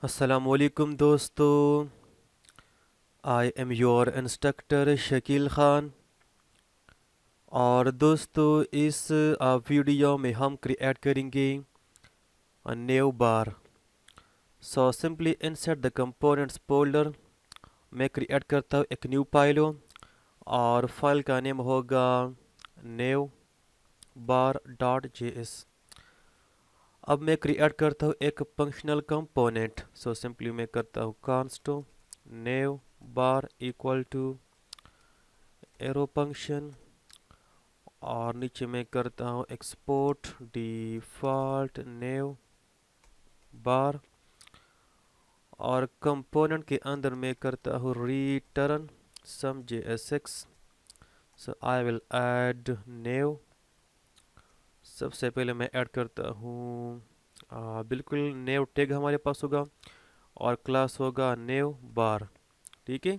अस्सलामुअलैकुम दोस्तों। I am your instructor Shakeel Khan. और दोस्तों इस वीडियो में हम क्रिएट करेंगे new bar. So simply insert the components folder. मैं क्रिएट करता हूँ एक न्यू फाइल और फाइल का नेम होगा new bar dot J S. अब मैं क्रिएट करता हूँ एक फंक्शनल कंपोनेंट। सो सिंपली मैं करता हूँ const new bar equal to arrow function और नीचे मैं करता हूँ एक्सपोर्ट डिफ़ॉल्ट न्यू बार और कंपोनेंट के अंदर मैं करता हूँ return some JSX। So I will add new. सबसे पहले मैं ऐड करता हूँ बिल्कुल न्यू टैग हमारे पास होगा और क्लास होगा न्यू बार। ठीक है।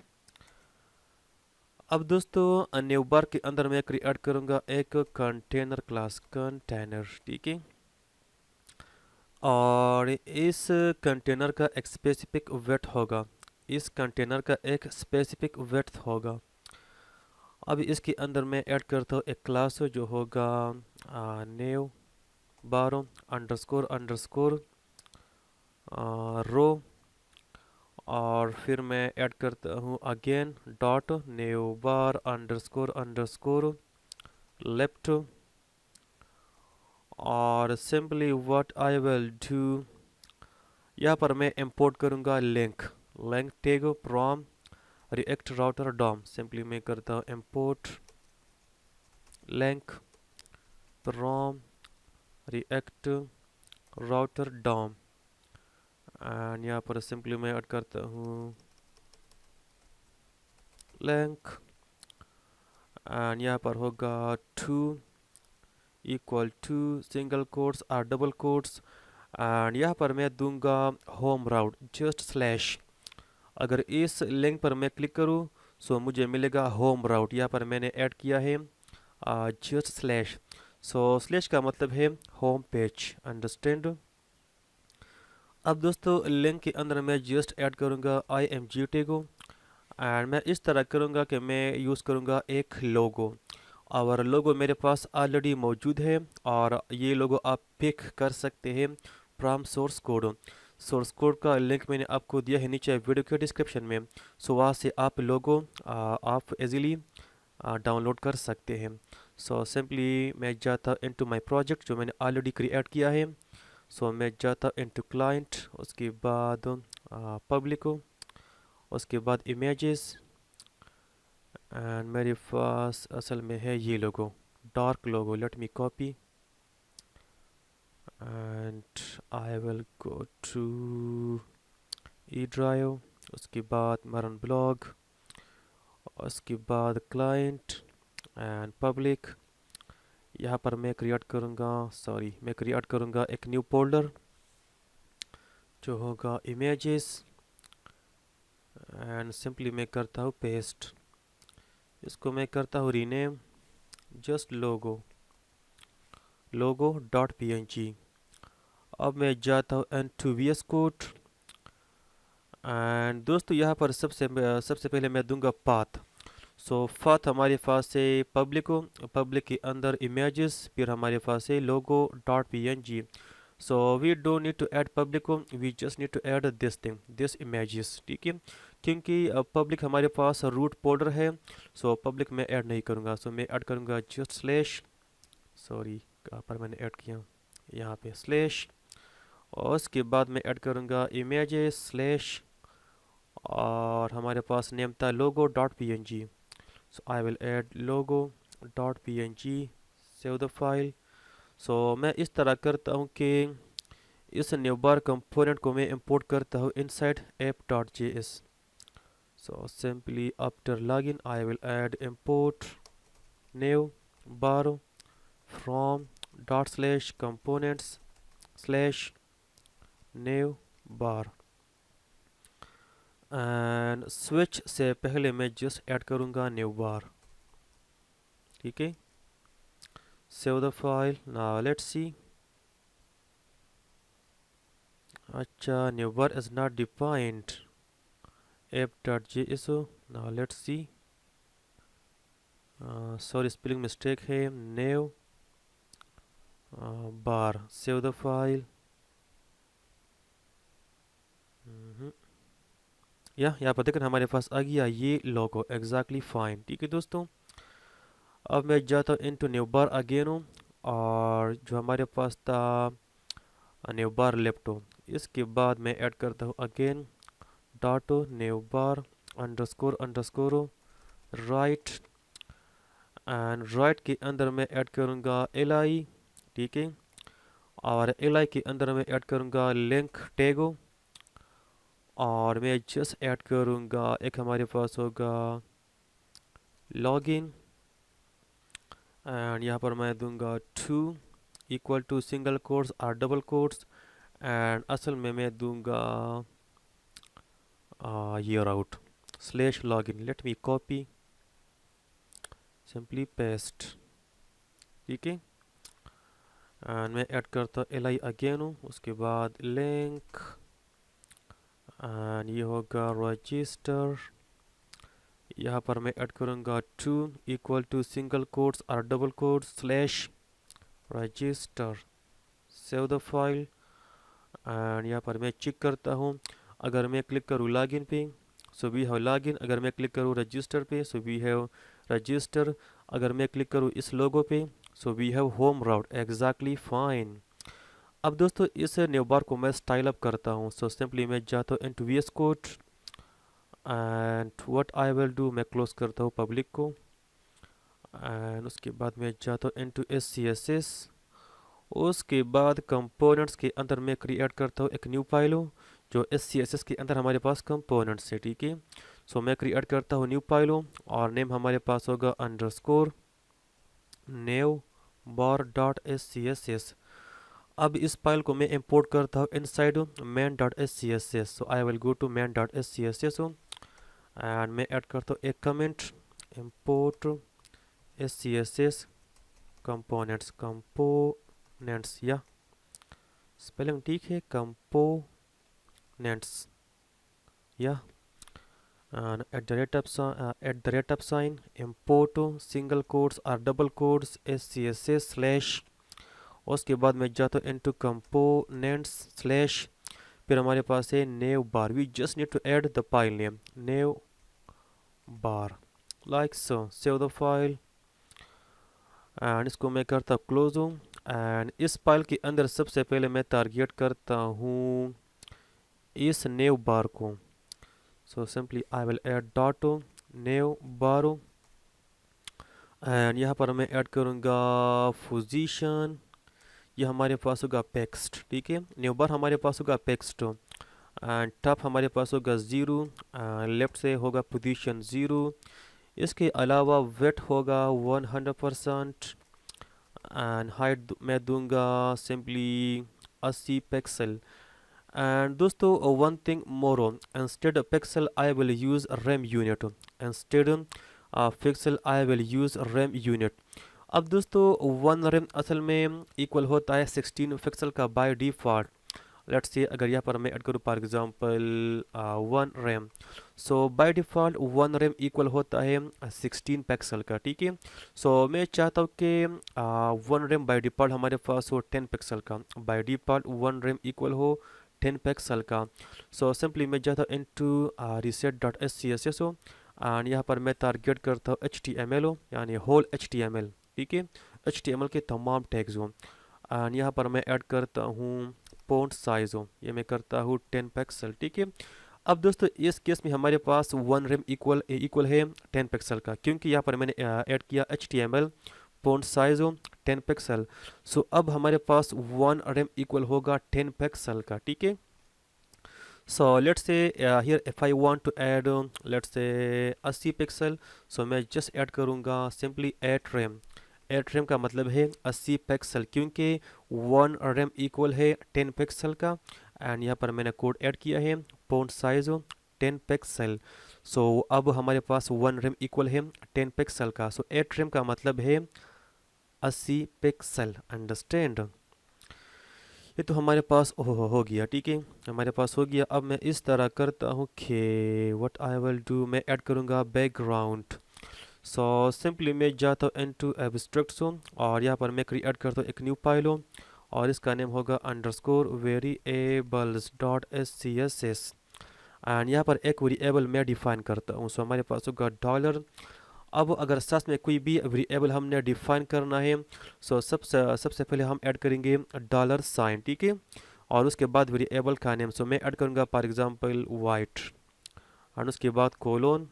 अब दोस्तों न्यू बार के अंदर मैं क्रिएट करूँगा एक कंटेनर क्लास कंटेनर। ठीक है। और इस कंटेनर का एक स्पेसिफिक वेट होगा। इस कंटेनर का एक स्पेसिफिक वेट होगा। अब इसके अंदर मैं ऐड करता हूँ एक क्लास जो होगा न्यू बारो अंडरस्कोर अंडरस्कोर रो। और फिर मैं ऐड करता हूँ again dot new bar underscore underscore left. और simply what I will do, यहाँ पर मैं इंपोर्ट करूँगा link link tag from React router DOM. Simply मैं करता हूँ import link from React router DOM and यहाँ पर सिंपली मैं ऐड करता हूँ लिंक एंड यहाँ पर होगा to equal to single quotes और डबल कोट्स एंड यहाँ पर मैं दूंगा होम राउट जस्ट स्लैश। अगर इस लिंक पर मैं क्लिक करूँ सो मुझे मिलेगा होम राउट। यहाँ पर मैंने ऐड किया है जस्ट स्लैश। सो स्लैश का मतलब है होम पेज। अंडरस्टैंड। अब दोस्तों लिंक के अंदर मैं जस्ट ऐड करूँगा आई एम जी टैगो एंड मैं इस तरह करूँगा कि मैं यूज़ करूँगा एक लोगो। और लोगो मेरे पास ऑलरेडी मौजूद है और ये लोगो आप पिक कर सकते हैं from source code. Source code का लिंक मैंने आपको दिया है नीचे वीडियो के डिस्क्रिप्शन में। सो वहाँ से आप लोगो आप इजीली डाउनलोड कर सकते हैं। सो सिंपली मैं जाता इनटू माय प्रोजेक्ट जो मैंने ऑलरेडी क्रिएट किया है। सो मैं जाता इनटू क्लाइंट, उसके बाद पब्लिक, उसके बाद इमेजेस एंड मेरे पास असल में है ये logo dark logo. Let me copy and I will go to E drive, उसके बाद मरन ब्लॉग, उसके बाद क्लाइंट एंड पब्लिक। यहाँ पर मैं क्रिएट करूँगा मैं क्रिएट करूँगा एक न्यू फोल्डर जो होगा इमेजेस एंड सिंपली मैं करता हूँ पेस्ट। इसको मैं करता हूँ rename just logo logo dot png। अब मैं जाता हूँ into V S code and दोस्तों यहाँ पर सबसे पहले मैं दूंगा पाथ। सो पाथ हमारे पास है पब्लिक को, पब्लिक के अंदर इमेजेस, फिर हमारे पास है logo dot png। So we don't need to add public को, we just need to add this thing this images. ठीक है। क्योंकि पब्लिक हमारे पास रूट फोल्डर है। सो पब्लिक मैं ऐड नहीं करूँगा। सो मैं ऐड करूँगा जस्ट स्लैश, सॉरी कहाँ पर मैंने ऐड किया, यहाँ पे स्लैश। और उसके बाद मैं ऐड करूँगा इमेजेस स्लैश और हमारे पास नेम था logo dot png। So I will add logo dot png, save the file. So मैं इस तरह करता हूँ कि इस न्यू बार कंपोनेंट को मैं इंपोर्ट करता हूँ inside app.js। So simply after login I will add import new bar from dot slash components slash new bar and switch से पहले मैं जस्ट ऐड करूँगा न्यू बार। ठीक है। Save the file. Now let's सी अच्छा, new bar is not defined. app.jso. Now let's see. Sorry, spelling mistake है. new bar. Save the file. या यहाँ पर देखना हमारे पास आ गया ये लोगो. Exactly fine. ठीक है दोस्तों, अब मैं जाता हूँ इनटू न्यू बार अगेन हूँ, और जो हमारे पास था न्यू बार लेफ्ट हो, इसके बाद मैं ऐड करता हूँ again dot new bar underscore underscore right, and right के अंदर मैं ऐड करूँगा एल आई. ठीक है, और एल आई के अंदर मैं ऐड करूँगा लिंक टैगो, और मैं जस्ट ऐड करूँगा एक हमारे पास होगा लॉगिन, एंड यहाँ पर मैं दूंगा to equal to single quotes और डबल कोट्स, एंड असल में मैं दूंगा ear out slash login. Let me copy, simply paste. ठीक है, एंड मैं ऐड करता एल आई अगेन हूँ, उसके बाद लिंक, एंड ये होगा रजिस्टर. यहाँ पर मैं ऐड करूँगा to equal to single quotes और double quotes slash register. Save the file, and यहाँ पर मैं चेक करता हूँ. अगर मैं क्लिक करूँ लॉगिन पे, सो वी हैव लॉगिन. अगर मैं क्लिक करूँ रजिस्टर पे, सो वी हैव रजिस्टर. अगर मैं क्लिक करूँ इस लोगो पे, so we have home route. Exactly fine. अब दोस्तों इस न्यू बार को मैं स्टाइल अप करता हूँ. सो सिंपली मैं जाता हूँ into VS code, and what I will do, मैं क्लोज करता हूँ पब्लिक को, एंड उसके बाद मैं जाता हूँ into S C S S. उसके बाद कंपोनेंट्स के अंदर मैं क्रिएट करता हूँ एक न्यू फाइल हो, जो एस सी एस एस के अंदर हमारे पास कंपोनेंट्स है. ठीक है, सो मैं क्रिएट करता हूँ न्यू फाइल हो, और नेम हमारे पास होगा underscore new bar dot S C S S. अब इस फाइल को मैं इंपोर्ट करता हूँ inside main dot S C S S. So I will go to main dot S C S S, and मैं ऐड करता हूँ एक comment, import S C S S components. Components या स्पेलिंग ठीक है, कंपोनेंट्स या, at the rate of sign import single quotes और double quotes S C S S slash. उसके बाद मैं जाता हूँ इनटू कंपोनेंट्स स्लैश, फिर हमारे पास है nav bar. We just need to add the file name nav bar like so. Save the file, and इसको मैं करता क्लोज हूँ. एंड इस फाइल के अंदर सबसे पहले मैं टारगेट करता हूँ इस नेव बार को. So simply I will add dot nav bar, and यहाँ पर मैं ऐड करूँगा पोजीशन. ये हमारे पास होगा टेक्स्ट. ठीक है, न्यू बार हमारे पास होगा टेक्स्ट, एंड टॉप हमारे पास होगा ज़ीरो, लेफ्ट से होगा पोजीशन ज़ीरो. इसके अलावा वेट होगा 100%, एंड हाइट मैं दूंगा सिंपली 80 पिक्सल. एंड दोस्तों one thing more, instead pixel I will use RAM unit. Instead pixel I will use RAM unit. अब दोस्तों वन रैम असल में इक्वल होता है 16 पिक्सल का बाय डिफ़ॉल्ट. लेट्स से अगर यहाँ पर मैं ऐड करूँ for example one RAM, so bye default one rem equal होता है 16 पिक्सल का. ठीक है, सो मैं चाहता हूँ कि वन रैम बाय डिफ़ॉल्ट हमारे पास हो 10 पिक्सल का. By default one rem equal हो 10 पिक्सल का. सो सिंपली मैं जाता हूँ into reset dot S C S S हो, एंड यहाँ पर मैं टारगेट करता हूँ एच टी एम एल हो, यानी whole H T M L. ठीक है, एच टी एम एल के तमाम टैग्स हो, एंड यहाँ पर मैं ऐड करता हूँ फ़ॉन्ट साइज हो, ये मैं करता हूँ 10 पिक्सल. ठीक है, अब दोस्तों इस केस में हमारे पास वन रैम इक्वल है 10 पिक्सल का, क्योंकि यहाँ पर मैंने ऐड किया H T M L font size हो 10 पिक्सल. सो अब हमारे पास वन रैम इक्वल होगा 10 पिक्सल का. ठीक है, so let's say here if I want to add let's say 80 pixel, so मैं just ऐड करूँगा सिंपली 8 रैम. 8 रैम का मतलब है 80 पिक्सल, क्योंकि वन रैम इक्वल है 10 पिक्सल का, एंड यहाँ पर मैंने कोड ऐड किया है फ़ॉन्ट साइज 10 पिक्सल. सो अब हमारे पास वन रैम इक्वल है 10 पिक्सल का, सो 8 रैम का मतलब है 80 पिक्सल. अंडरस्टैंड. ये तो हमारे पास हो गया, ठीक है, हमारे पास हो गया। अब मैं इस तरह करता हूँ कि व्हाट आई विल डू, मैं ऐड करूँगा बैकग्राउंड। सो सिंपली मैं जाता हूँ इनटू एब्स्ट्रैक्ट्स हूँ और यहाँ पर मैं क्रिएट करता हूँ एक न्यू फाइल हूँ और इसका नेम होगा underscore variables dot S C S S. And यहाँ पर एक वेरिएबल मैं डिफाइन करता हूँ। सो हमारे पास होगा डॉलर। अब अगर साथ में कोई भी वेरिएबल हमने डिफाइन करना है, सो सबसे सबसे पहले हम ऐड करेंगे डॉलर साइन, ठीक है, और उसके बाद वेरिएबल का नेम। सो मैं ऐड करूँगा फॉर एग्जांपल वाइट, एंड उसके बाद कोलोन,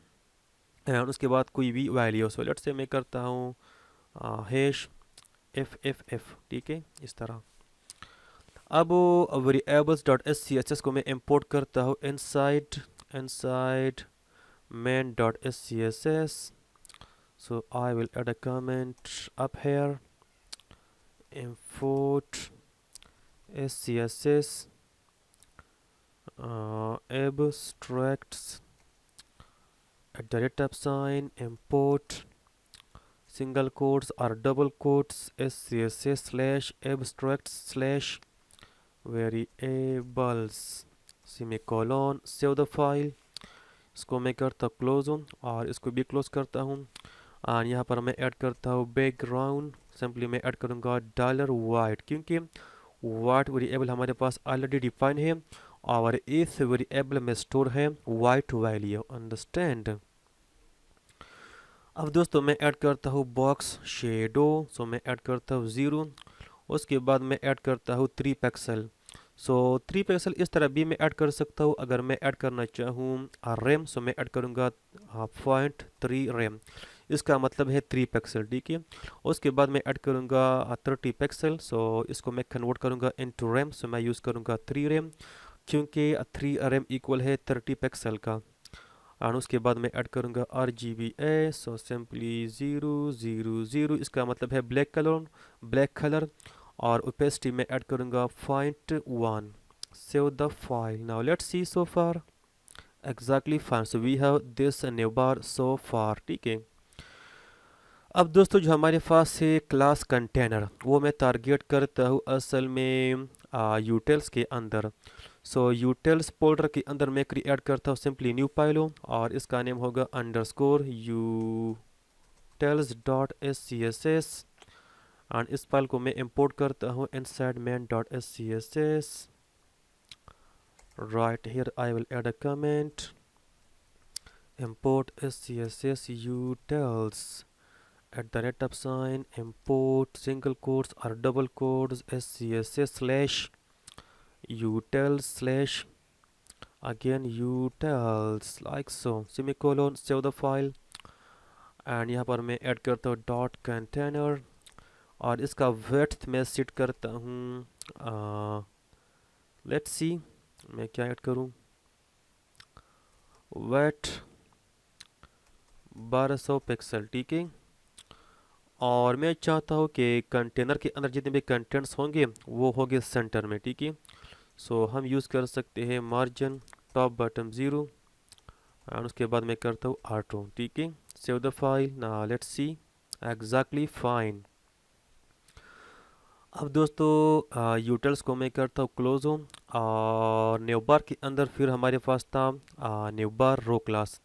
एंड उसके बाद कोई भी वैल्यू। सो लेट्स से मैं करता हूँ हैश एफ एफ एफ, ठीक है, इस तरह। अब variables dot S C S S को मैं इंपोर्ट करता हूँ inside inside main dot scss. So I will add a comment up here, import scss abstracts at the rate of sign import single quotes or double quotes scss slash abstracts slash variables semicolon, save the file। इसको मैं करता close हूँ और इसको भी close करता हूँ। और यहाँ पर मैं ऐड करता हूँ बैकग्राउंड। सिंपली मैं ऐड करूँगा डॉलर वाइट, क्योंकि वाइट वेरिएबल हमारे पास ऑलरेडी डिफाइन है और इस वेरिएबल में स्टोर है वाइट वैल्यू, अंडरस्टैंड। अब दोस्तों मैं ऐड करता हूँ बॉक्स शेडो। सो मैं ऐड करता हूँ 0। उसके बाद मैं ऐड करता हूँ 3 पिक्सल। सो 3 पिक्सल इस तरह भी मैं ऐड कर सकता हूँ। अगर मैं ऐड करना चाहूँ रैम, सो मैं ऐड करूँगा 0.3 रैम, इसका मतलब है 3 पिक्सल, ठीक है। उसके बाद मैं ऐड करूँगा 30 पिक्सल। सो इसको मैं कन्वर्ट करूँगा इनटू रैम। सो मैं यूज़ करूँगा 3 रैम, क्योंकि 3 रैम इक्वल है 30 पिक्सल का। और उसके बाद मैं ऐड करूँगा RGBA। सो सिंपली 000, इसका मतलब है ब्लैक कलर। और ओपेसिटी में ऐड करूँगा 0.1। Save the file. Now let's see so far exactly fine. So we have this new bar so far, ठीक है। अब दोस्तों जो हमारे पास है क्लास कंटेनर, वो मैं टारगेट करता हूँ असल में यूटेल्स के अंदर। सो यूटेल्स फोल्डर के अंदर मैं क्रिएट करता हूँ सिंपली न्यू फाइल हूँ और इसका नेम होगा underscore utils dot S C S S. And इस फाइल को मैं इंपोर्ट करता हूँ inside main dot S C S S. Right here I will add a comment, import scss utils at the rate of sign import single quotes or double quotes scss slash utils slash again utils like so semicolon, save the file। And यहाँ पर मैं add करता हूँ dot container और इसका width मैं set करता हूँ, लेट्स सी मैं क्या ऐड करूँ, विड्थ 1200 पिक्सल, ठीक है। और मैं चाहता हूँ कि कंटेनर के अंदर जितने भी कंटेंट्स होंगे वो होंगे सेंटर में, ठीक है। सो हम यूज़ कर सकते हैं मार्जिन टॉप बटन 0 और उसके बाद मैं करता हूँ ऑटो, ठीक है। Save the file. ना लेट्स सी एग्जैक्टली फाइन। अब दोस्तों यूटल्स को मैं करता हूँ क्लोज हूँ और न्यू बार के अंदर फिर हमारे पास था न्यू बार रो क्लास।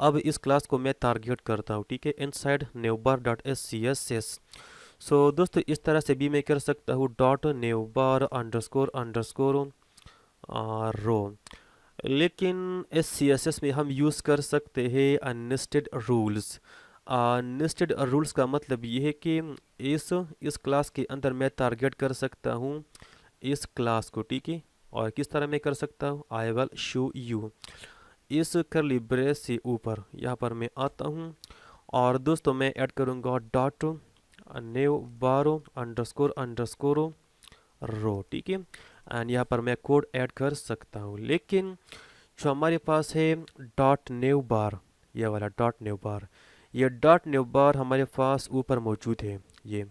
अब इस क्लास को मैं टारगेट करता हूँ, ठीक है, inside new bar dot S C S S. So दोस्तों इस तरह से भी मैं कर सकता हूँ dot new bar underscore underscore row. लेकिन एस सी एस एस में हम यूज़ कर सकते हैं अननेस्टेड रूल्स। नेस्टेड रूल्स का मतलब ये है कि इस क्लास के अंदर मैं टारगेट कर सकता हूँ इस क्लास को, ठीक है। और किस तरह मैं कर सकता हूँ, आई विल शो यू। इस करली ब्रेस से ऊपर यहाँ पर मैं आता हूँ और दोस्तों मैं ऐड करूँगा डॉट न्यू बारो अंडरस्कोर अंडरस्कोर रो, ठीक है। एंड यहाँ पर मैं कोड ऐड कर सकता हूँ। लेकिन जो हमारे पास है डॉट न्यू बार, ये वाला डॉट न्यू बार, ये डॉट न्यू बार हमारे पास ऊपर मौजूद है ये,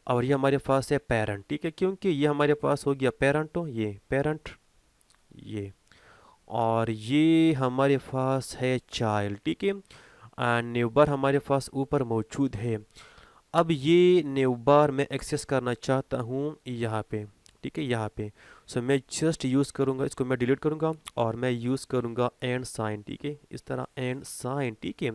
और ये हमारे पास है पेरेंट, ठीक है, क्योंकि ये हमारे पास हो गया पेरेंट, हो ये पेरेंट ये, और ये हमारे पास है चाइल्ड, ठीक है। एंड न्यू बार हमारे पास ऊपर मौजूद है। अब ये न्यू बार मैं एक्सेस करना चाहता हूँ यहाँ पे, ठीक है यहाँ पे। सो मैं जस्ट यूज़ करूँगा, इसको मैं डिलीट करूँगा और मैं यूज़ करूँगा एंड साइन, ठीक है, इस तरह एंड साइन, ठीक है।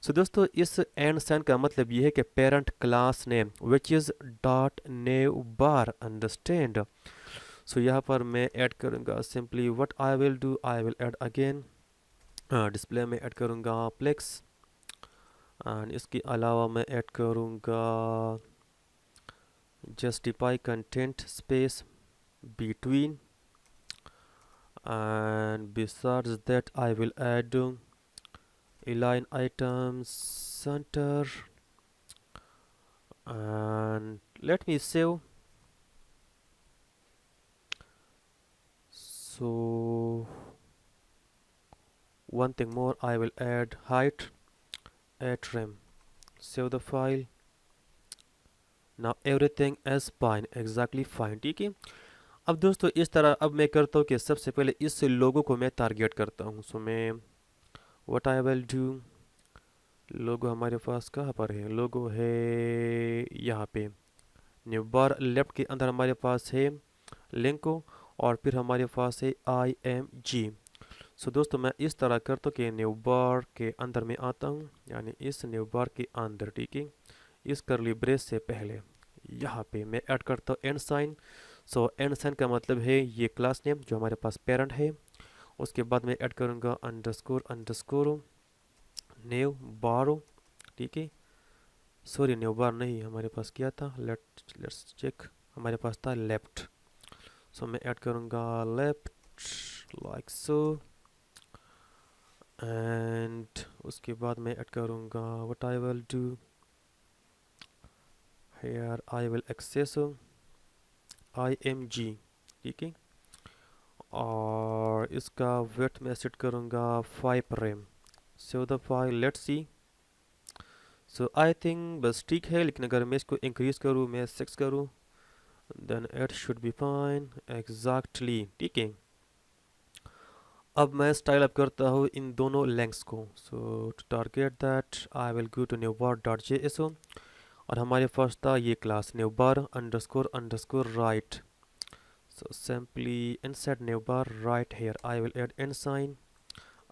सो दोस्तों इस एंड साइन का मतलब ये है कि parent class name which is dot nav bar, understand. So यहाँ पर मैं ऐड करूँगा simply what I will do, I will add again display में ऐड करूँगा प्लेक्स, एंड इसके अलावा मैं ऐड करूँगा justify content space between, and besides that I will add align items center, and let me save. So one thing more, I will add height at trim, save the file. Now everything is fine, exactly fine, ठीक है। अब दोस्तों इस तरह अब मैं करता हूँ कि सबसे पहले इस लोगो को मैं टारगेट करता हूँ। सो मैं व्हाट आई विल डू, लोगो हमारे पास कहाँ पर है, लोगो है यहाँ पे न्यू बार लेफ्ट के अंदर हमारे पास है लिंको, और फिर हमारे पास है आई एम जी। सो दोस्तों मैं इस तरह करता हूँ कि न्यू बार के अंदर में आता हूँ, यानी इस न्यू बार के अंदर, ठीक है, इस करली ब्रेस से पहले यहाँ पे मैं ऐड करता हूँ and sign. So and sign का मतलब है ये क्लास नेम जो हमारे पास पेरेंट है, उसके बाद मैं ऐड करूँगा अंडरस्कोर अंडरस्कोर न्यू बारो, ठीक है, सॉरी न्यू बार नहीं, हमारे पास क्या था, लेट्स चेक, हमारे पास था लेफ्ट। सो मैं ऐड करूँगा लेफ्ट लाइक सो, एंड उसके बाद मैं ऐड करूँगा what I will do here, I will access I M G, ठीक है, और इसका वेट मैं सेट करूँगा 5 rem. So the file let's see. So I think बस ठीक है, लेकिन अगर मैं इसको इंक्रीज करूँ, मैं 6 करूँ, then it should be fine exactly, ठीक है। अब मैं स्टाइल अप करता हूँ इन दोनों लेंथ्स को। So to target that I will go to new bar dot J S O, और हमारे पास था ये class new bar underscore underscore right. So simply inside new bar right here I will add an sign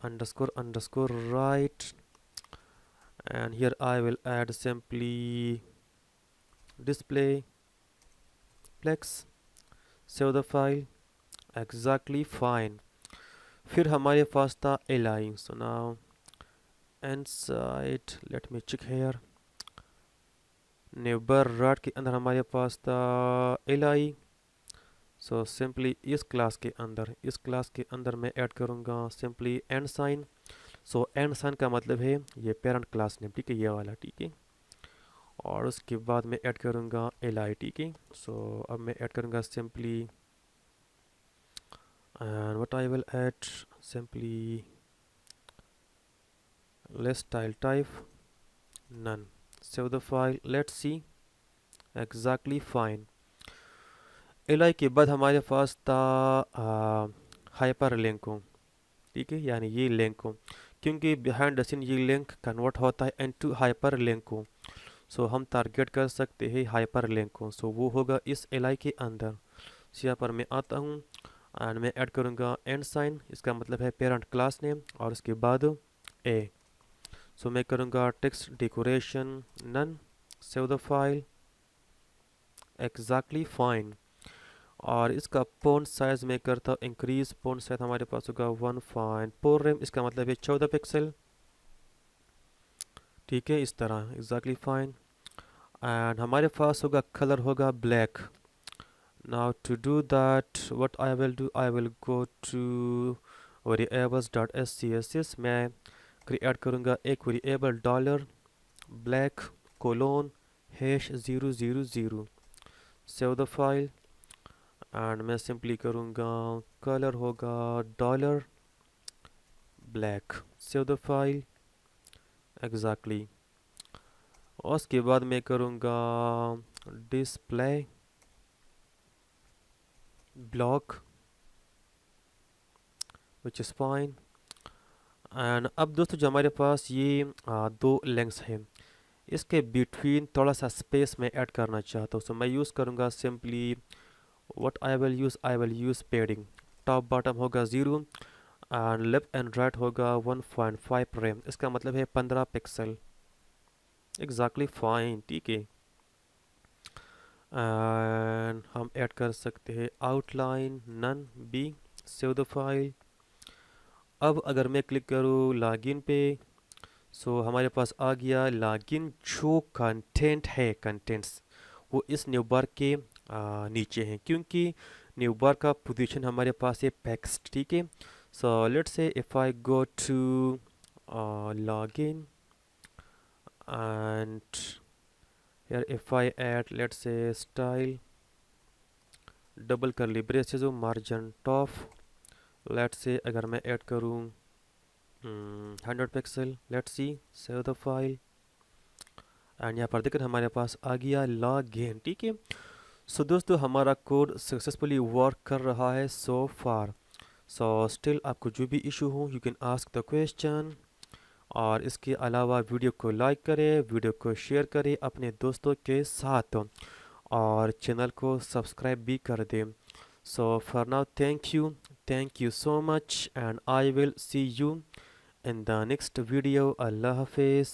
underscore underscore right, and here I will add simply display plex, save the file, exactly fine। फिर हमारे पास था align, so now inside let me check here, neighbor right के अंदर हमारे पास था align। So simply इस क्लास के अंदर मैं ऐड करूँगा simply and sign. So and sign का मतलब है ये पेरेंट क्लास नेम, ठीक है, ये वाला, ठीक है, और उसके बाद मैं ऐड करूँगा एल आई, ठीक है। सो अब मैं ऐड करूँगा simply and what I will add simply list style type none, save the file, let's see, exactly fine. L I के बाद हमारे पास था हाइपर लिंक हो, ठीक है, यानी ये लिंक हो, क्योंकि बिहाइंड द सीन ये लिंक कन्वर्ट होता है इनटू हाइपर लिंक हो। सो हम टारगेट कर सकते हैं हाइपर लिंक को। सो वो होगा इस एल आई के अंदर। सो यहाँ पर मैं आता हूँ एंड मैं ऐड करूँगा एंड साइन, इसका मतलब है पेरेंट क्लास नेम, और उसके बाद ए। सो मैं करूँगा text decoration none, save the file, exactly fine. और इसका फ़ॉन्ट साइज मैं करता हूँ इंक्रीज, फ़ॉन्ट साइज हमारे पास होगा 1.4 रैम, इसका मतलब है 14 पिक्सल, ठीक है, इस तरह एग्जैक्टली फाइन। एंड हमारे पास होगा कलर होगा black. Now to do that what I will do, I will go to variables.scss, मैं क्रिएट करूँगा एक variable dollar black colon hash 000, save the file, and मैं सिंपली करूँगा कलर होगा dollar black, save the file, exactly. और उसके बाद मैं करूँगा display block which is fine. And अब दोस्तों जो हमारे पास ये दो लेंग्स हैं, इसके बिटवीन थोड़ा सा स्पेस मैं ऐड करना चाहता हूँ। सो मैं यूज़ करूँगा simply what I will use पेडिंग। Top bottom होगा 0 एंड लेफ्ट एंड राइट होगा 1.5 रैम, इसका मतलब है 15 पिक्सल। एग्जैक्टली फाइन, ठीक है। एंड हम ऐड कर सकते हैं आउटलाइन नन बी, सेव द फाइल। अब अगर मैं क्लिक करूँ लॉगिन पे, सो हमारे पास आ गया लॉगिन। जो कंटेंट है, कंटेंट्स वो इस न्यू बार के नीचे हैं, क्योंकि न्यू बार का पोजीशन हमारे पास है टेक्स्ट, ठीक है। So let's say if I go to login and here if I add let's say style double curly braces margin top, let's say अगर मैं ऐड करूँ 100 pixel, let's see, save the file and यहाँ पर देखकर हमारे पास आ गया login, ठीक है। सो दोस्तों हमारा कोड सक्सेसफुली वर्क कर रहा है सो फार। सो स्टिल आपको जो भी इशू हो you can ask the question. और इसके अलावा वीडियो को लाइक करें, वीडियो को शेयर करें अपने दोस्तों के साथ और चैनल को सब्सक्राइब भी कर दें। So for now thank you so much and I will see you in the next video. अल्लाह हाफिज़।